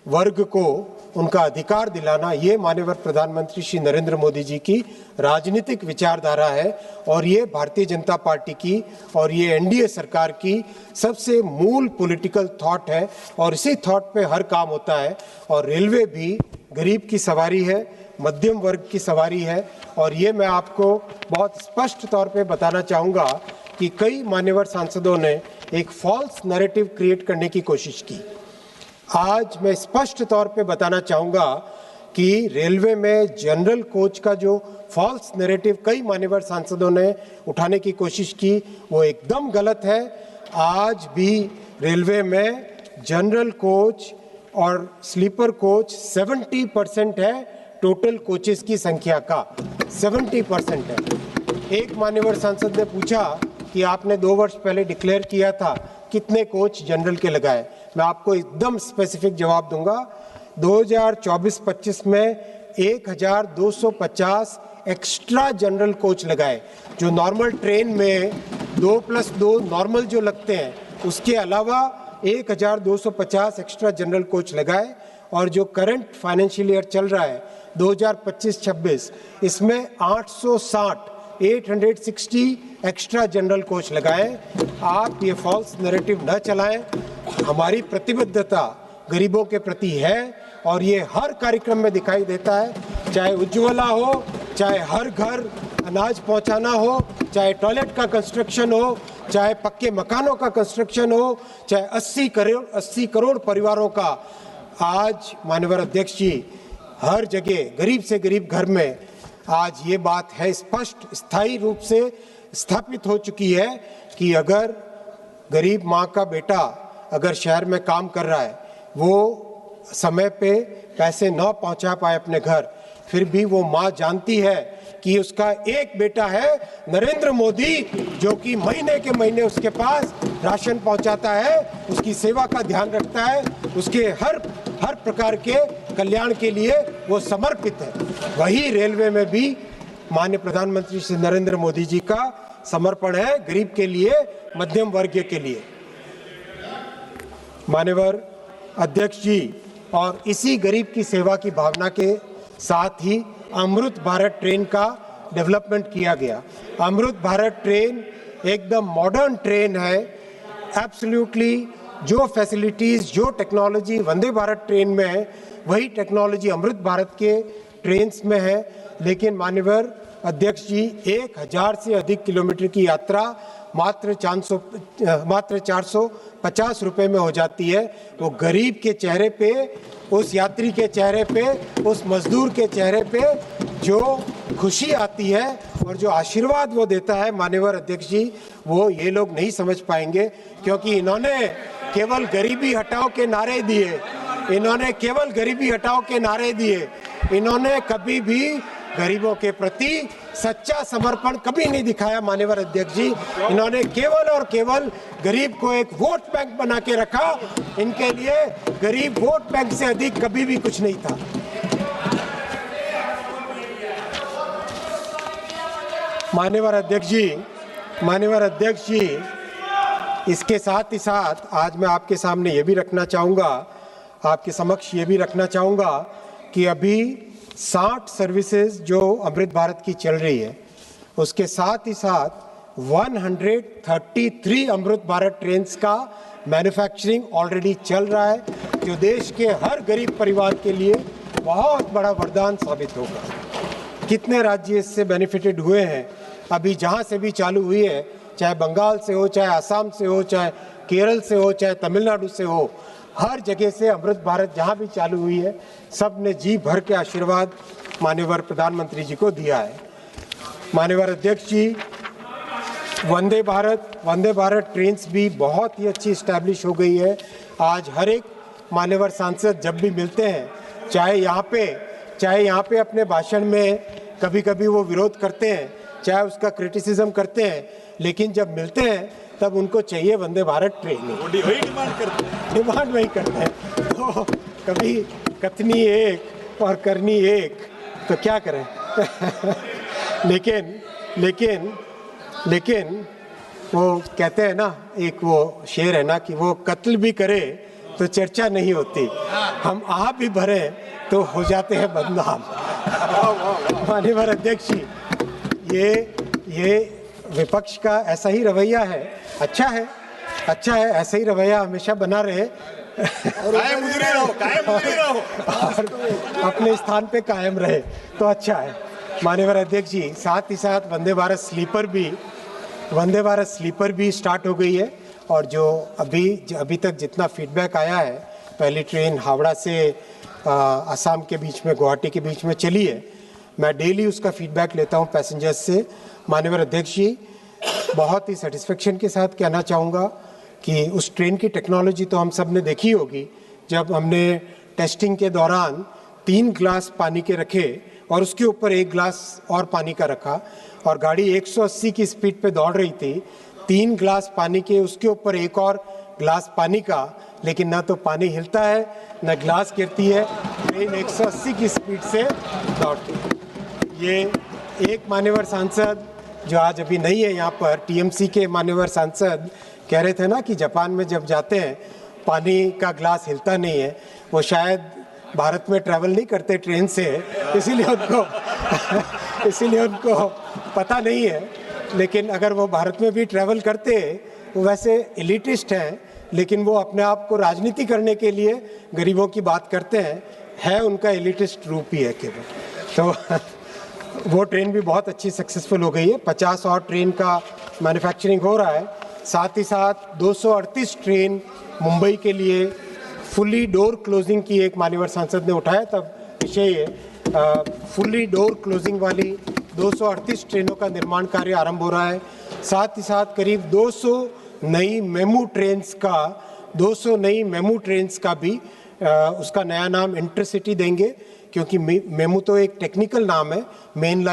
वर्ग को उनका अधिकार दिलाना। ये माननीय प्रधानमंत्री श्री नरेंद्र मोदी जी की राजनीतिक विचारधारा है और ये भारतीय जनता पार्टी की और ये एनडीए सरकार की सबसे मूल पॉलिटिकल थॉट है और इसी थॉट पे हर काम होता है। और रेलवे भी गरीब की सवारी है, मध्यम वर्ग की सवारी है और ये मैं आपको बहुत स्पष्ट तौर पे बताना चाहूँगा कि कई मान्यवर सांसदों ने एक फॉल्स नैरेटिव क्रिएट करने की कोशिश की। आज मैं स्पष्ट तौर पे बताना चाहूँगा कि रेलवे में जनरल कोच का जो फॉल्स नैरेटिव कई मान्यवर सांसदों ने उठाने की कोशिश की, वो एकदम गलत है। आज भी रेलवे में जनरल कोच और स्लीपर कोच 70% है टोटल कोचेस की संख्या का, 70% है। एक मान्यवर सांसद ने पूछा कि आपने 2 वर्ष पहले डिक्लेयर किया था कितने कोच जनरल के लगाए। मैं आपको एकदम स्पेसिफिक जवाब दूंगा। 2024-25 में 1250 एक्स्ट्रा जनरल कोच लगाए। जो नॉर्मल ट्रेन में 2+2 नॉर्मल जो लगते हैं, उसके अलावा 1250 एक्स्ट्रा जनरल कोच लगाए। और जो करंट फाइनेंशियल ईयर चल रहा है 2025-26, इसमें 860 एक्स्ट्रा जनरल कोच लगाए। आप ये फॉल्स नैरेटिव न चलाएं। हमारी प्रतिबद्धता गरीबों के प्रति है और ये हर कार्यक्रम में दिखाई देता है, चाहे उज्ज्वला हो, चाहे हर घर अनाज पहुंचाना हो, चाहे टॉयलेट का कंस्ट्रक्शन हो, चाहे पक्के मकानों का कंस्ट्रक्शन हो, चाहे 80 करोड़ परिवारों का। आज माननीय अध्यक्ष जी, हर जगह गरीब से गरीब घर में आज ये बात है स्पष्ट स्थायी रूप से स्थापित हो चुकी है कि अगर गरीब माँ का बेटा अगर शहर में काम कर रहा है, वो समय पे पैसे न पहुंचा पाए अपने घर, फिर भी वो माँ जानती है कि उसका एक बेटा है नरेंद्र मोदी, जो कि महीने के महीने उसके पास राशन पहुंचाता है, उसकी सेवा का ध्यान रखता है, उसके हर प्रकार के कल्याण के लिए वो समर्पित है। वही रेलवे में भी माननीय प्रधानमंत्री श्री नरेंद्र मोदी जी का समर्पण है, गरीब के लिए, मध्यम वर्ग के लिए। माननीय अध्यक्ष जी, और इसी गरीब की सेवा की भावना के साथ ही अमृत भारत ट्रेन का डेवलपमेंट किया गया। अमृत भारत ट्रेन एकदम मॉडर्न ट्रेन है। एब्सोल्युटली जो फैसिलिटीज, जो टेक्नोलॉजी वंदे भारत ट्रेन में है, वही टेक्नोलॉजी अमृत भारत के ट्रेन्स में है। लेकिन माननीय अध्यक्ष जी, 1000 से अधिक किलोमीटर की यात्रा मात्र 450 रुपए में हो जाती है। वो गरीब के चेहरे पे, उस यात्री के चेहरे पे, उस मजदूर के चेहरे पे जो खुशी आती है और जो आशीर्वाद वो देता है माननीय अध्यक्ष जी, वो ये लोग नहीं समझ पाएंगे, क्योंकि इन्होंने केवल गरीबी हटाओ के नारे दिए। इन्होंने केवल गरीबी हटाओ के नारे दिए। इन्होंने कभी भी गरीबों के प्रति सच्चा समर्पण कभी नहीं दिखाया माननीय अध्यक्ष जी। इन्होंने केवल और केवल गरीब को एक वोट बैंक बना के रखा। इनके लिए गरीब वोट बैंक से अधिक कभी भी कुछ नहीं था। माननीय अध्यक्ष जी, इसके साथ ही साथ आज मैं आपके सामने ये भी रखना चाहूँगा, आपके समक्ष ये भी रखना चाहूँगा कि अभी 60 सर्विसेज जो अमृत भारत की चल रही है, उसके साथ ही साथ 133 अमृत भारत ट्रेन्स का मैन्युफैक्चरिंग ऑलरेडी चल रहा है, जो देश के हर गरीब परिवार के लिए बहुत बड़ा वरदान साबित होगा। कितने राज्य इससे बेनिफिटेड हुए हैं। अभी जहाँ से भी चालू हुई है, चाहे बंगाल से हो, चाहे आसाम से हो, चाहे केरल से हो, चाहे तमिलनाडु से हो, हर जगह से अमृत भारत जहाँ भी चालू हुई है, सब ने जी भर के आशीर्वाद माननीय प्रधानमंत्री जी को दिया है। माननीय अध्यक्ष जी, वंदे भारत ट्रेन्स भी बहुत ही अच्छी इस्टेब्लिश हो गई है। आज हर एक मान्यवर सांसद जब भी मिलते हैं, चाहे यहाँ पे अपने भाषण में कभी कभी वो विरोध करते हैं, चाहे उसका क्रिटिसिज्म करते हैं, लेकिन जब मिलते हैं तब उनको चाहिए वंदे भारत ट्रेन। डिमांड वही करते हैं। तो कभी कथनी एक और करनी एक, तो क्या करें। लेकिन वो कहते हैं ना, एक वो शेर है ना कि वो कत्ल भी करे तो चर्चा नहीं होती, हम आप भी भरे तो हो जाते हैं बदनाम। माननीय अध्यक्ष जी, ये विपक्ष का ऐसा ही रवैया है। अच्छा है, ऐसा ही रवैया हमेशा बना रहे और अपने स्थान पे कायम रहे तो अच्छा है। माननीय अध्यक्ष जी, साथ ही साथ वंदे भारत स्लीपर भी स्टार्ट हो गई है। और जो अभी तक जितना फीडबैक आया है, पहली ट्रेन हावड़ा से असम के बीच में, गुवाहाटी के बीच में चली है। मैं डेली उसका फीडबैक लेता हूँ पैसेंजर्स से। माननीय अध्यक्ष जी, बहुत ही सेटिस्फेक्शन के साथ कहना चाहूँगा कि उस ट्रेन की टेक्नोलॉजी तो हम सब ने देखी होगी। जब हमने टेस्टिंग के दौरान 3 ग्लास पानी के रखे और उसके ऊपर 1 ग्लास और पानी का रखा और गाड़ी 180 की स्पीड पे दौड़ रही थी, 3 गिलास पानी के, उसके ऊपर एक और गिलास पानी का, लेकिन ना तो पानी हिलता है न गिलास गिरती है। ट्रेन 180 की स्पीड से दौड़ती है। ये एक मान्यवर सांसद जो आज अभी नहीं है यहाँ पर, टीएमसी के मान्यवर सांसद कह रहे थे ना कि जापान में जब जाते हैं पानी का गिलास हिलता नहीं है। वो शायद भारत में ट्रैवल नहीं करते ट्रेन से, इसीलिए उनको पता नहीं है। लेकिन अगर वो भारत में भी ट्रैवल करते, वो वैसे एलिटिस्ट हैं, लेकिन वो अपने आप को राजनीति करने के लिए गरीबों की बात करते हैं, है उनका एलिटिस्ट रूप ही है केवल। तो वो ट्रेन भी बहुत अच्छी सक्सेसफुल हो गई है। 50 और ट्रेन का मैन्युफैक्चरिंग हो रहा है। साथ ही साथ 238 ट्रेन मुंबई के लिए फुली डोर क्लोजिंग की एक मान्यवर सांसद ने उठाया, तब विषय फुली डोर क्लोजिंग वाली 238 ट्रेनों का निर्माण कार्य आरंभ हो रहा है। साथ ही साथ करीब 200 नई मेमू ट्रेन्स का भी उसका नया नाम इंटरसिटी देंगे, क्योंकि मेमू तो एक टेक्निकल नाम है, main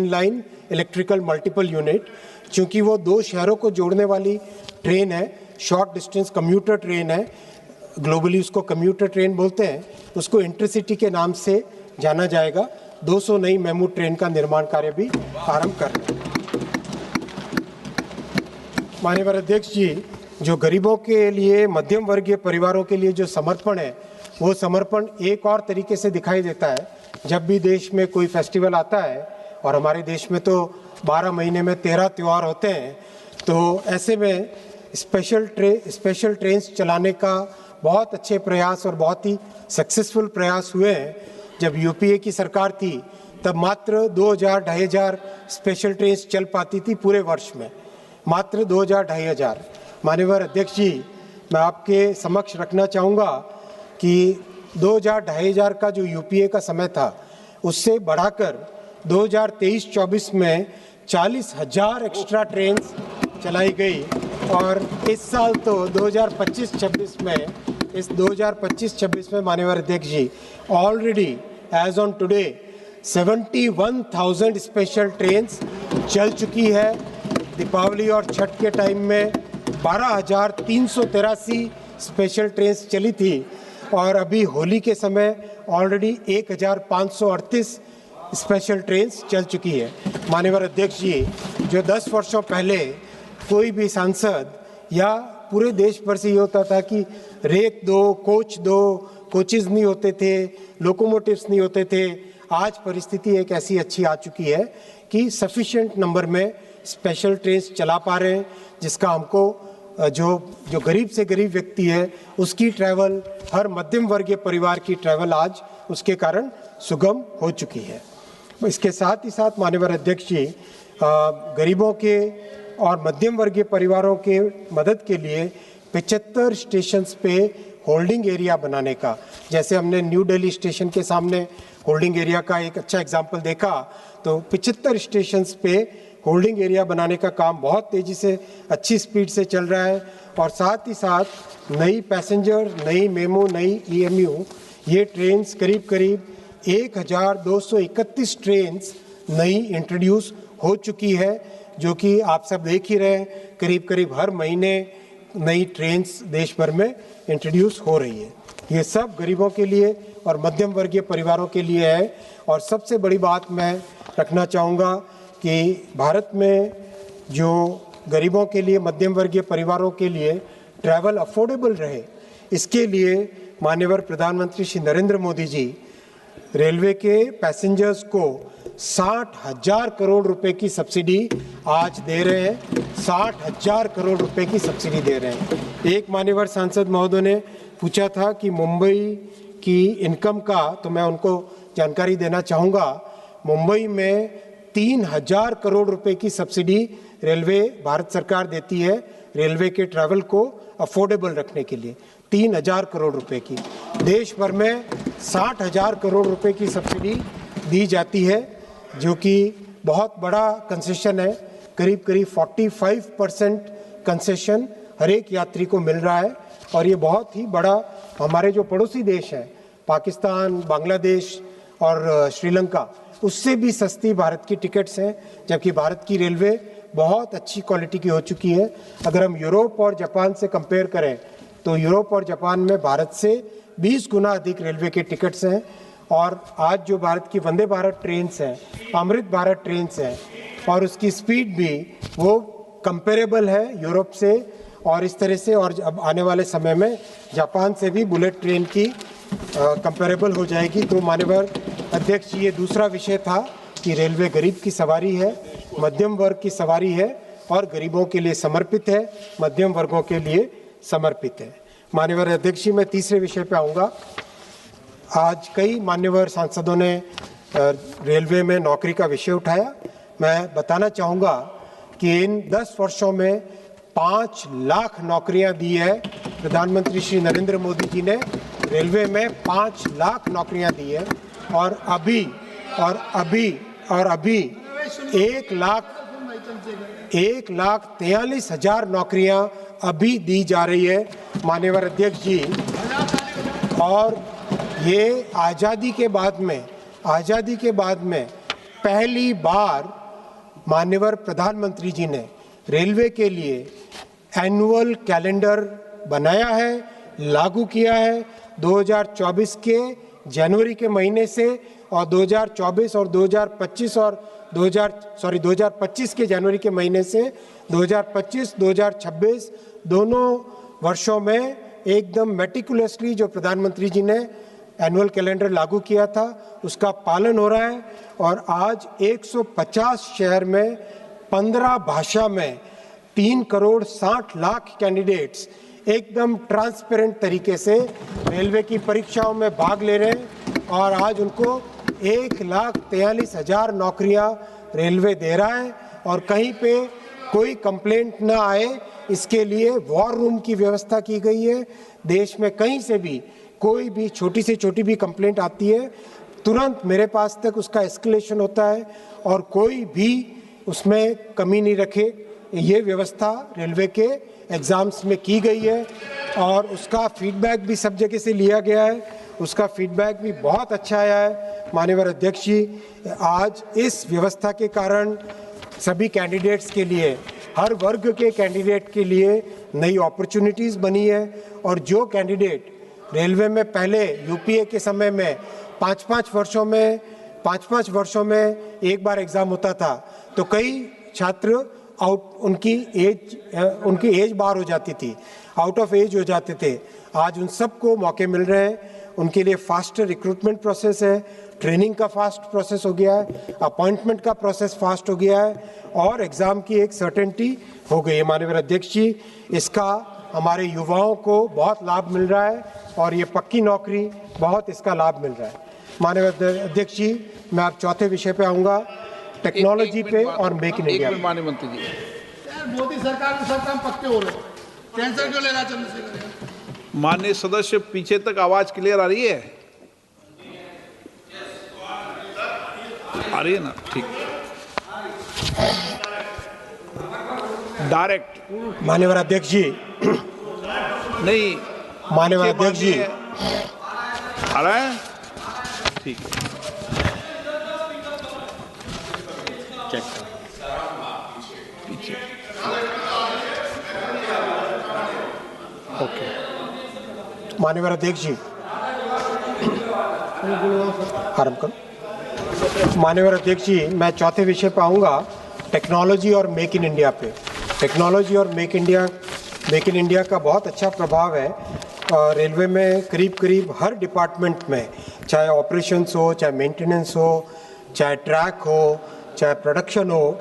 line electrical multiple unit. चूँकि वो 2 शहरों को जोड़ने वाली ट्रेन है, शॉर्ट डिस्टेंस कम्यूटर ट्रेन है, ग्लोबली उसको कम्यूटर ट्रेन बोलते हैं, उसको इंटरसिटी के नाम से जाना जाएगा। 200 नई मेमू ट्रेन का निर्माण कार्य भी आरंभ कर रहे हैं। माननीय अध्यक्ष जी, जो गरीबों के लिए, मध्यम वर्गीय परिवारों के लिए जो समर्पण है, वो समर्पण एक और तरीके से दिखाई देता है जब भी देश में कोई फेस्टिवल आता है, और हमारे देश में तो 12 महीने में 13 त्यौहार होते हैं। तो ऐसे में स्पेशल ट्रेन्स चलाने का बहुत अच्छे प्रयास और बहुत ही सक्सेसफुल प्रयास हुए हैं। जब यूपीए की सरकार थी तब मात्र 2000-2500 स्पेशल ट्रेन्स चल पाती थी पूरे वर्ष में, मात्र 2000-2500। माननीय अध्यक्ष जी, मैं आपके समक्ष रखना चाहूँगा कि 2000-2500 का जो यूपीए का समय था, उससे बढ़ाकर 2023-24 में 40,000 एक्स्ट्रा ट्रेन्स चलाई गई। और इस साल तो 2025-26 में माननीय अध्यक्ष ji, already as on today 71,000 special trains चल चुकी है। दीपावली और छठ के टाइम में 12,383 स्पेशल ट्रेन्स चली थी, और अभी होली के समय ऑलरेडी 1,538 स्पेशल ट्रेन्स चल चुकी है। माननीय अध्यक्ष जी, जो 10 वर्षों पहले कोई भी सांसद या पूरे देश भर से ये होता था कि रेक दो, कोचेज नहीं होते थे, लोकोमोटिव्स नहीं होते थे, आज परिस्थिति एक ऐसी अच्छी आ चुकी है कि सफिशिएंट नंबर में स्पेशल ट्रेन्स चला पा रहे हैं, जिसका हमको जो गरीब से गरीब व्यक्ति है उसकी ट्रैवल, हर मध्यम वर्गीय परिवार की ट्रैवल आज उसके कारण सुगम हो चुकी है। इसके साथ ही साथ माननीय अध्यक्ष जी, गरीबों के और मध्यम वर्गीय परिवारों के मदद के लिए 75 स्टेशंस पे होल्डिंग एरिया बनाने का, जैसे हमने न्यू दिल्ली स्टेशन के सामने होल्डिंग एरिया का एक अच्छा एग्जाम्पल देखा, तो 75 स्टेशंस पे होल्डिंग एरिया बनाने का काम बहुत तेज़ी से, अच्छी स्पीड से चल रहा है। और साथ ही साथ नई पैसेंजर, नई मेमो, नई ईएमयू, ये ट्रेन्स करीब 1,231 ट्रेन्स नई इंट्रोड्यूस हो चुकी है, जो कि आप सब देख ही रहे हैं, करीब हर महीने नई ट्रेन्स देश भर में इंट्रोड्यूस हो रही है। ये सब गरीबों के लिए और मध्यम वर्गीय परिवारों के लिए है। और सबसे बड़ी बात मैं रखना चाहूँगा कि भारत में जो गरीबों के लिए, मध्यम वर्गीय परिवारों के लिए ट्रैवल अफोर्डेबल रहे, इसके लिए माननीय प्रधानमंत्री श्री नरेंद्र मोदी जी रेलवे के पैसेंजर्स को 60,000 करोड़ रुपए की सब्सिडी आज दे रहे हैं। 60,000 करोड़ रुपए की सब्सिडी दे रहे हैं। एक मान्यवर सांसद महोदय ने पूछा था कि मुंबई की इनकम का, तो मैं उनको जानकारी देना चाहूँगा, मुंबई में 3,000 करोड़ रुपए की सब्सिडी रेलवे, भारत सरकार देती है रेलवे के ट्रैवल को अफोर्डेबल रखने के लिए। 3,000 करोड़ रुपए की, देश भर में 60,000 करोड़ रुपए की सब्सिडी दी जाती है, जो कि बहुत बड़ा कंसेशन है। करीब 45% कंसेशन हर एक यात्री को मिल रहा है। और ये बहुत ही बड़ा, हमारे जो पड़ोसी देश हैं, पाकिस्तान, बांग्लादेश और श्रीलंका, उससे भी सस्ती भारत की टिकट्स हैं, जबकि भारत की रेलवे बहुत अच्छी क्वालिटी की हो चुकी है। अगर हम यूरोप और जापान से कंपेयर करें तो यूरोप और जापान में भारत से 20 गुना अधिक रेलवे के टिकट्स हैं। और आज जो भारत की वंदे भारत ट्रेन्स हैं, अमृत भारत ट्रेन्स हैं, और उसकी स्पीड भी वो कंपेरेबल है यूरोप से, और इस तरह से और अब आने वाले समय में जापान से भी बुलेट ट्रेन की कंपेरेबल हो जाएगी। तो माननीय अध्यक्ष जी, ये दूसरा विषय था कि रेलवे गरीब की सवारी है, मध्यम वर्ग की सवारी है और गरीबों के लिए समर्पित है, मध्यम वर्गों के लिए समर्पित है। माननीय अध्यक्ष जी, मैं तीसरे विषय पे आऊँगा। आज कई मान्यवर सांसदों ने रेलवे में नौकरी का विषय उठाया। मैं बताना चाहूँगा कि इन 10 वर्षों में 5 लाख नौकरियां दी है। प्रधानमंत्री श्री नरेंद्र मोदी जी ने रेलवे में 5 लाख नौकरियां दी है, और अभी 1,43,000 नौकरियां अभी दी जा रही है माननीय अध्यक्ष जी। और ये आज़ादी के बाद में पहली बार माननीय प्रधानमंत्री जी ने रेलवे के लिए एनुअल कैलेंडर बनाया है, लागू किया है। 2024 के जनवरी के महीने से और 2024 और 2025 और 2025 के जनवरी के महीने से 2025-2026 दोनों वर्षों में एकदम मेटिकुलसली जो प्रधानमंत्री जी ने एनुअल कैलेंडर लागू किया था उसका पालन हो रहा है। और आज 150 शहर में 15 भाषा में 3,60,00,000 कैंडिडेट्स एकदम ट्रांसपेरेंट तरीके से रेलवे की परीक्षाओं में भाग ले रहे हैं, और आज उनको 1,43,000 नौकरियां रेलवे दे रहा है। और कहीं पे कोई कंप्लेंट ना आए इसके लिए वॉर रूम की व्यवस्था की गई है। देश में कहीं से भी कोई भी छोटी से छोटी भी कंप्लेंट आती है, तुरंत मेरे पास तक उसका एस्केलेशन होता है और कोई भी उसमें कमी नहीं रखे। ये व्यवस्था रेलवे के एग्ज़ाम्स में की गई है और उसका फीडबैक भी सब जगह से लिया गया है, उसका फीडबैक भी बहुत अच्छा आया है। माननीय अध्यक्ष जी, आज इस व्यवस्था के कारण सभी कैंडिडेट्स के लिए, हर वर्ग के कैंडिडेट के लिए नई अपॉर्चुनिटीज़ बनी है। और जो कैंडिडेट रेलवे में पहले यूपीए के समय में 5-5 वर्षों में एक बार एग्ज़ाम होता था, तो कई छात्र उनकी एज बार हो जाती थी, आउट ऑफ एज हो जाते थे। आज उन सबको मौके मिल रहे हैं, उनके लिए फास्ट रिक्रूटमेंट प्रोसेस है, ट्रेनिंग का फास्ट प्रोसेस हो गया है, अपॉइंटमेंट का प्रोसेस फास्ट हो गया है और एग्ज़ाम की एक सर्टेनिटी हो गई है। माननीय अध्यक्ष जी, इसका हमारे युवाओं को बहुत लाभ मिल रहा है और ये पक्की नौकरी बहुत इसका लाभ मिल रहा है। माननीय अध्यक्ष जी, मैं आप चौथे विषय पे आऊँगा, टेक्नोलॉजी पे और मेक इन इंडिया। माननीय मंत्री जी, मोदी सरकार में सब काम पक्के हो रहे हैं, टेंशन क्यों ले रहा चंद्रशेखर? माननीय सदस्य पीछे तक आवाज क्लियर आ रही है? आ रही है ना? ठीक। डायरेक्ट माननीय अध्यक्ष जी, नहीं, माननीय अध्यक्ष जी, आ रहा है? ठीक है। चेक पीछे। ओके। माननीय अध्यक्ष जी, आरंभ करो। माननीय अध्यक्ष जी, मैं चौथे विषय पर आऊँगा, टेक्नोलॉजी और मेक इन इंडिया पे। टेक्नोलॉजी और मेक इन इंडिया का बहुत अच्छा प्रभाव है। रेलवे में करीब हर डिपार्टमेंट में, चाहे ऑपरेशंस हो, चाहे मेंटेनेंस हो, चाहे ट्रैक हो, चाहे प्रोडक्शन हो,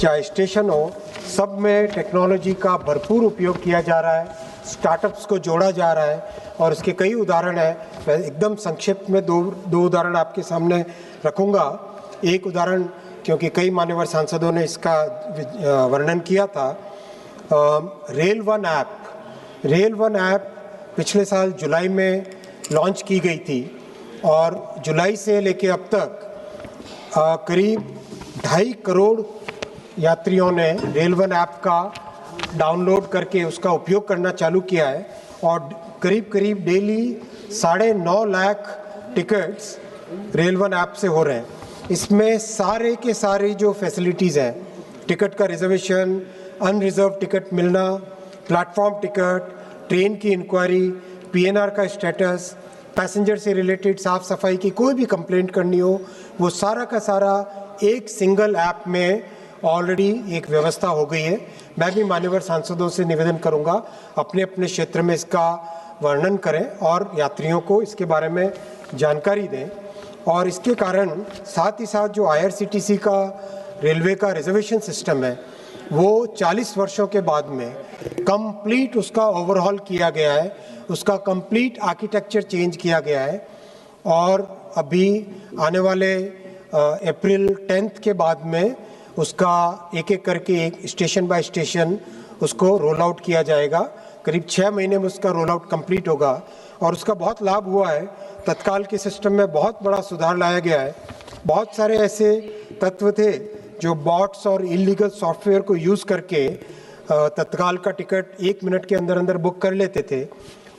चाहे स्टेशन हो, सब में टेक्नोलॉजी का भरपूर उपयोग किया जा रहा है, स्टार्टअप्स को जोड़ा जा रहा है और इसके कई उदाहरण हैं। मैं एकदम संक्षिप्त में दो उदाहरण आपके सामने रखूँगा। एक उदाहरण, क्योंकि कई मान्यवर सांसदों ने इसका वर्णन किया था, रेल वन ऐप पिछले साल जुलाई में लॉन्च की गई थी और जुलाई से लेके अब तक करीब 2.5 करोड़ यात्रियों ने रेल वन ऐप का डाउनलोड करके उसका उपयोग करना चालू किया है और करीब daily 9.5 lakh tickets rail one app से हो रहे हैं। इसमें सारे के सारे जो फैसिलिटीज़ हैं, टिकट का रिजर्वेशन, अनरिजर्व टिकट मिलना, प्लेटफॉर्म टिकट, ट्रेन की इंक्वायरी, पीएनआर का स्टेटस, पैसेंजर से रिलेटेड साफ सफाई की कोई भी कंप्लेंट करनी हो, वो सारा का सारा एक सिंगल ऐप में ऑलरेडी एक व्यवस्था हो गई है। मैं भी मान्यवर सांसदों से निवेदन करूंगा अपने अपने क्षेत्र में इसका वर्णन करें और यात्रियों को इसके बारे में जानकारी दें। और इसके कारण साथ ही साथ जो आईआरसीटीसी का रेलवे का रिजर्वेशन सिस्टम है वो 40 वर्षों के बाद में कंप्लीट उसका ओवरहॉल किया गया है, उसका कंप्लीट आर्किटेक्चर चेंज किया गया है। और अभी आने वाले अप्रैल 10 के बाद में उसका एक एक करके एक स्टेशन बाय स्टेशन उसको रोल आउट किया जाएगा। करीब 6 महीने में उसका रोल आउट कंप्लीट होगा और उसका बहुत लाभ हुआ है। तत्काल के सिस्टम में बहुत बड़ा सुधार लाया गया है। बहुत सारे ऐसे तत्व थे जो बॉट्स और इलीगल सॉफ्टवेयर को यूज़ करके तत्काल का टिकट 1 मिनट के अंदर अंदर बुक कर लेते थे,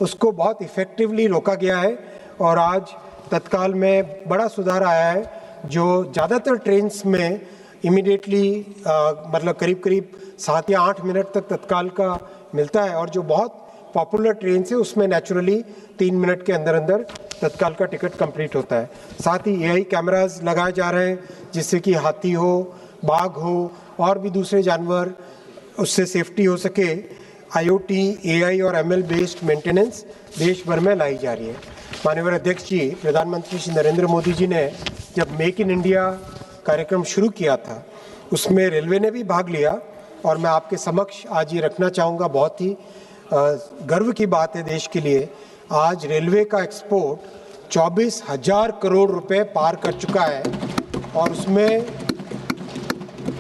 उसको बहुत इफ़ेक्टिवली रोका गया है। और आज तत्काल में बड़ा सुधार आया है जो ज़्यादातर ट्रेन्स में इमीडिएटली मतलब करीब करीब 7 या 8 मिनट तक तत्काल का मिलता है। और जो बहुत पॉपुलर ट्रेन है उसमें नेचुरली 3 मिनट के अंदर अंदर तत्काल का टिकट कंप्लीट होता है। साथ ही एआई कैमरास लगाए जा रहे हैं जिससे कि हाथी हो, बाघ हो और भी दूसरे जानवर उससे सेफ्टी हो सके। आईओटी, एआई और एमएल बेस्ड मेंटेनेंस देश भर में लाई जा रही है। माननीय अध्यक्ष जी, प्रधानमंत्री श्री नरेंद्र मोदी जी ने जब मेक इन इंडिया कार्यक्रम शुरू किया था उसमें रेलवे ने भी भाग लिया और मैं आपके समक्ष आज ये रखना चाहूँगा, बहुत ही गर्व की बात है देश के लिए। आज रेलवे का एक्सपोर्ट 24,000 करोड़ रुपए पार कर चुका है। और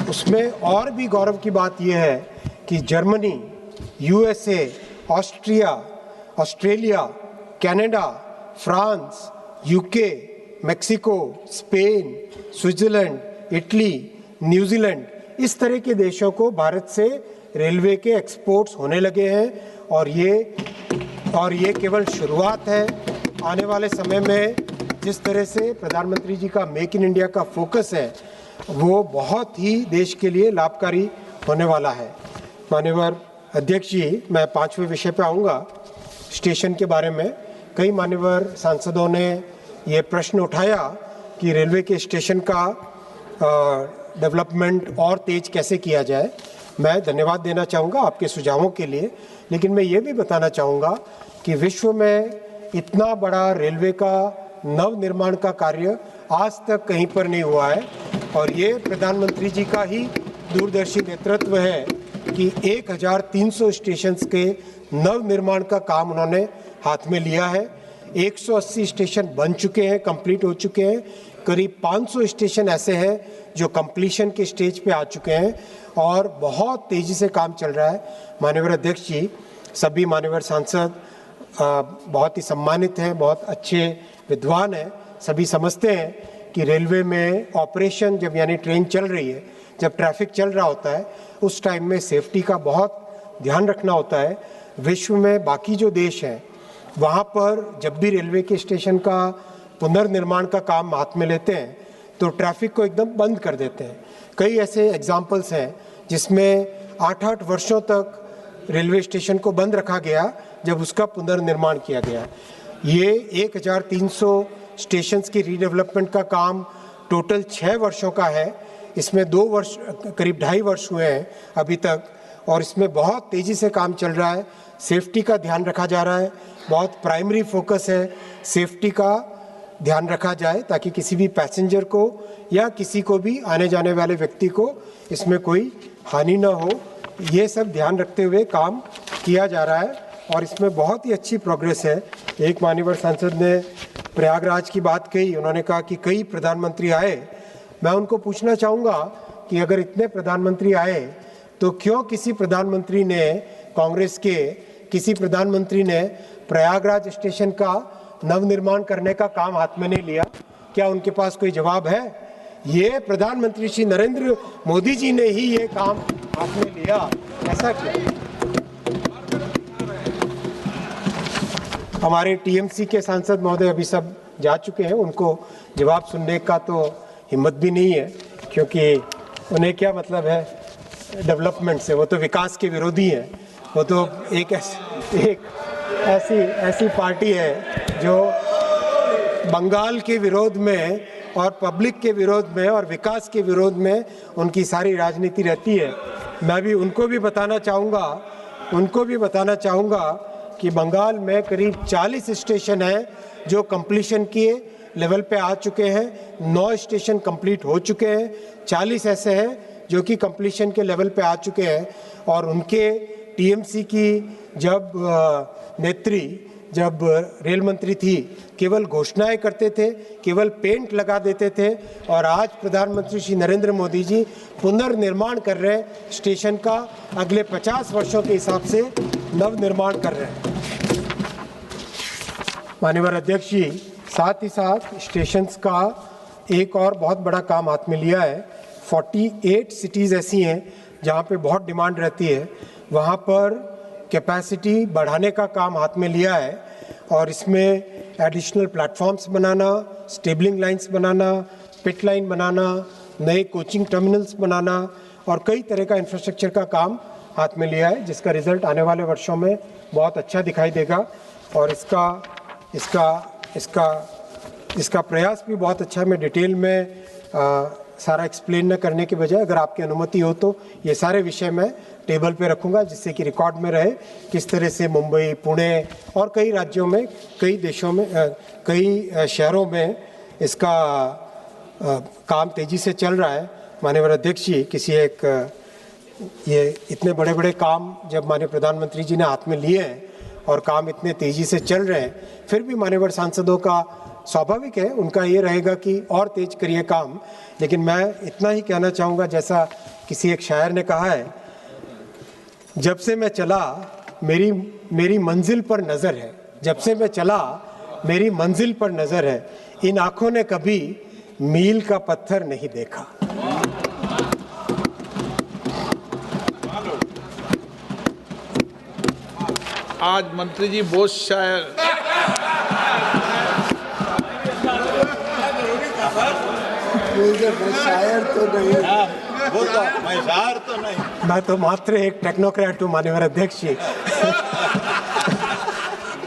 उसमें और भी गौरव की बात यह है कि Germany, USA, Austria, Australia, Canada, France, UK, Mexico, Spain, Switzerland, Italy, New Zealand, इस तरह के देशों को भारत से रेलवे के एक्सपोर्ट्स होने लगे हैं। और ये केवल शुरुआत है। आने वाले समय में जिस तरह से प्रधानमंत्री जी का मेक इन इंडिया का फोकस है वो बहुत ही देश के लिए लाभकारी होने वाला है। माननीय अध्यक्ष जी, मैं 5वें विषय पे आऊँगा, स्टेशन के बारे में। कई मान्यवर सांसदों ने ये प्रश्न उठाया कि रेलवे के स्टेशन का डेवलपमेंट और तेज कैसे किया जाए। मैं धन्यवाद देना चाहूँगा आपके सुझावों के लिए, लेकिन मैं ये भी बताना चाहूँगा कि विश्व में इतना बड़ा रेलवे का नव निर्माण का कार्य आज तक कहीं पर नहीं हुआ है। और ये प्रधानमंत्री जी का ही दूरदर्शी नेतृत्व है कि 1300 स्टेशन के नव निर्माण का काम उन्होंने हाथ में लिया है। 180 स्टेशन बन चुके हैं, कंप्लीट हो चुके हैं। करीब 500 स्टेशन ऐसे हैं जो कंप्लीशन के स्टेज पे आ चुके हैं और बहुत तेज़ी से काम चल रहा है। माननीय अध्यक्ष जी, सभी माननीय सांसद बहुत ही सम्मानित हैं, बहुत अच्छे विद्वान हैं। सभी समझते हैं कि रेलवे में ऑपरेशन जब यानी ट्रेन चल रही है, जब ट्रैफिक चल रहा होता है, उस टाइम में सेफ्टी का बहुत ध्यान रखना होता है। विश्व में बाकी जो देश हैं वहाँ पर जब भी रेलवे के स्टेशन का पुनर्निर्माण का काम हाथ में लेते हैं तो ट्रैफिक को एकदम बंद कर देते हैं। कई ऐसे एग्जाम्पल्स हैं जिसमें 8-8 वर्षों तक रेलवे स्टेशन को बंद रखा गया जब उसका पुनर्निर्माण किया गया। ये 1300 स्टेशंस की रीडेवलपमेंट का काम टोटल 6 वर्षों का है। इसमें 2 वर्ष, करीब 2.5 वर्ष हुए हैं अभी तक, और इसमें बहुत तेज़ी से काम चल रहा है। सेफ्टी का ध्यान रखा जा रहा है, बहुत प्राइमरी फोकस है सेफ्टी का ध्यान रखा जाए ताकि किसी भी पैसेंजर को या किसी को भी आने जाने वाले व्यक्ति को इसमें कोई हानि न हो। ये सब ध्यान रखते हुए काम किया जा रहा है और इसमें बहुत ही अच्छी प्रोग्रेस है। एक माननीय सांसद ने प्रयागराज की बात कही, उन्होंने कहा कि कई प्रधानमंत्री आए। मैं उनको पूछना चाहूँगा कि अगर इतने प्रधानमंत्री आए तो क्यों किसी प्रधानमंत्री ने, कांग्रेस के किसी प्रधानमंत्री ने प्रयागराज स्टेशन का नवनिर्माण करने का काम हाथ में नहीं लिया? क्या उनके पास कोई जवाब है? ये प्रधानमंत्री श्री नरेंद्र मोदी जी ने ही ये काम हाथ में लिया, ऐसा क्यों? हमारे टीएमसी के सांसद महोदय अभी सब जा चुके हैं, उनको जवाब सुनने का तो हिम्मत भी नहीं है, क्योंकि उन्हें क्या मतलब है डेवलपमेंट से, वो तो विकास के विरोधी हैं। वो तो एक ऐसी पार्टी है जो बंगाल के विरोध में और पब्लिक के विरोध में और विकास के विरोध में उनकी सारी राजनीति रहती है। मैं भी उनको भी बताना चाहूँगा कि बंगाल में करीब 40 स्टेशन हैं जो कंप्लीशन के लेवल पे आ चुके हैं, 9 स्टेशन कंप्लीट हो चुके हैं, 40 ऐसे हैं जो कि कंप्लीशन के लेवल पे आ चुके हैं। और उनके टीएमसी की जब नेत्री जब रेल मंत्री थी, केवल घोषणाएं करते थे, केवल पेंट लगा देते थे, और आज प्रधानमंत्री श्री नरेंद्र मोदी जी पुनर्निर्माण कर रहे हैं स्टेशन का, अगले 50 वर्षों के हिसाब से नव निर्माण कर रहे हैं। माननीय अध्यक्ष जी, साथ ही साथ स्टेशंस का एक और बहुत बड़ा काम हाथ में लिया है। 48 सिटीज़ ऐसी हैं जहाँ पे बहुत डिमांड रहती है, वहाँ पर कैपेसिटी बढ़ाने का काम हाथ में लिया है, और इसमें एडिशनल प्लेटफॉर्म्स बनाना, स्टेबलिंग लाइंस बनाना, पिट लाइन बनाना, नए कोचिंग टर्मिनल्स बनाना और कई तरह का इंफ्रास्ट्रक्चर का काम हाथ में लिया है, जिसका रिजल्ट आने वाले वर्षों में बहुत अच्छा दिखाई देगा। और इसका प्रयास भी बहुत अच्छा है। मैं डिटेल में सारा एक्सप्लेन न करने के बजाय, अगर आपकी अनुमति हो तो ये सारे विषय मैं टेबल पे रखूंगा, जिससे कि रिकॉर्ड में रहे किस तरह से मुंबई, पुणे और कई राज्यों में, कई देशों में, कई शहरों में इसका काम तेज़ी से चल रहा है। माननीय अध्यक्ष जी, ये इतने बड़े बड़े काम जब माननीय प्रधानमंत्री जी ने हाथ में लिए हैं और काम इतने तेज़ी से चल रहे हैं, फिर भी मान्यवर सांसदों का स्वाभाविक है, उनका ये रहेगा कि और तेज करिए काम। लेकिन मैं इतना ही कहना चाहूँगा, जैसा किसी एक शायर ने कहा है, जब से मैं चला मेरी मंजिल पर नज़र है, जब से मैं चला मेरी मंजिल पर नज़र है, इन आँखों ने कभी मील का पत्थर नहीं देखा। आज मंत्री जी बहुत शायर मैं तो मात्र एक टेक्नोक्रेट हूँ माननीय अध्यक्ष जी।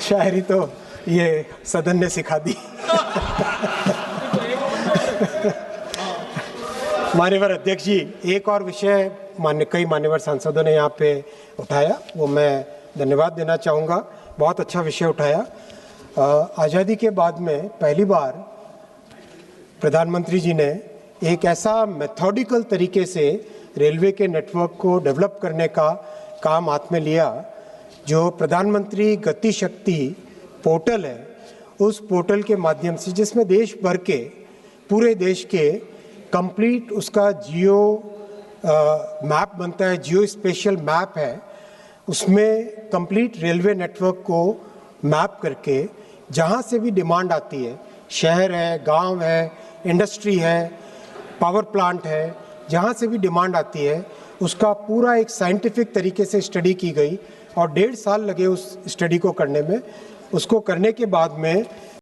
शायरी तो ये सदन ने सिखा दी। माननीय अध्यक्ष जी, एक और विषय कई मान्यवर सांसदों ने यहाँ पे उठाया, वो मैं धन्यवाद देना चाहूँगा। बहुत अच्छा विषय उठाया। आज़ादी के बाद में पहली बार प्रधानमंत्री जी ने एक ऐसा मेथोडिकल तरीके से रेलवे के नेटवर्क को डेवलप करने का काम हाथ में लिया, जो प्रधानमंत्री गति शक्ति पोर्टल है, उस पोर्टल के माध्यम से, जिसमें देश भर के, पूरे देश के कंप्लीट उसका जियो मैप बनता है, जियो स्पेशल मैप है, उसमें कंप्लीट रेलवे नेटवर्क को मैप करके जहाँ से भी डिमांड आती है, शहर है, गांव है, इंडस्ट्री है, पावर प्लांट है, जहाँ से भी डिमांड आती है, उसका पूरा एक साइंटिफिक तरीके से स्टडी की गई और 1.5 साल लगे उस स्टडी को करने में। उसको करने के बाद में